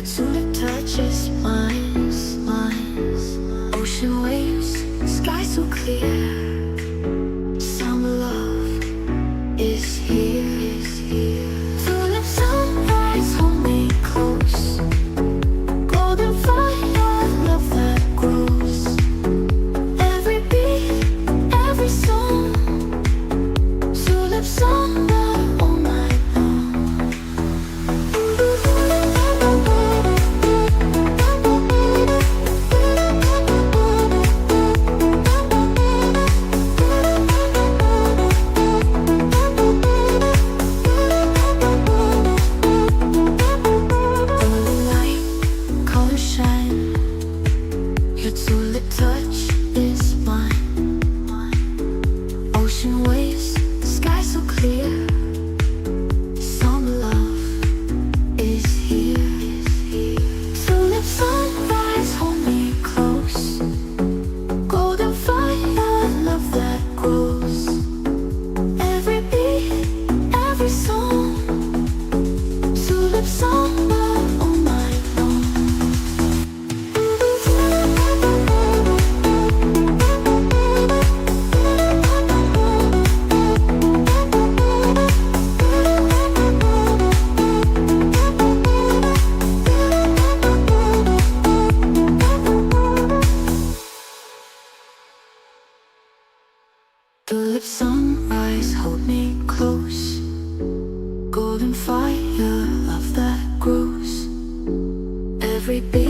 Your tulip touches mine, ocean waves, sky so clear. Summer love is here. Tulip sunrise, hold me close. Golden fire, love that grows. Every beat, every song. Tulip summer all night long. Golden light, color shine. Your tulip touch is mine. Ocean waves, sky so clear. Summer love is here. Tulip sunrise, hold me close. Golden fire, love that grows. Every beat, every song. Tulip summer all night long. Tulip sunrise, hold me close. Golden fire, love that grows. Every beat.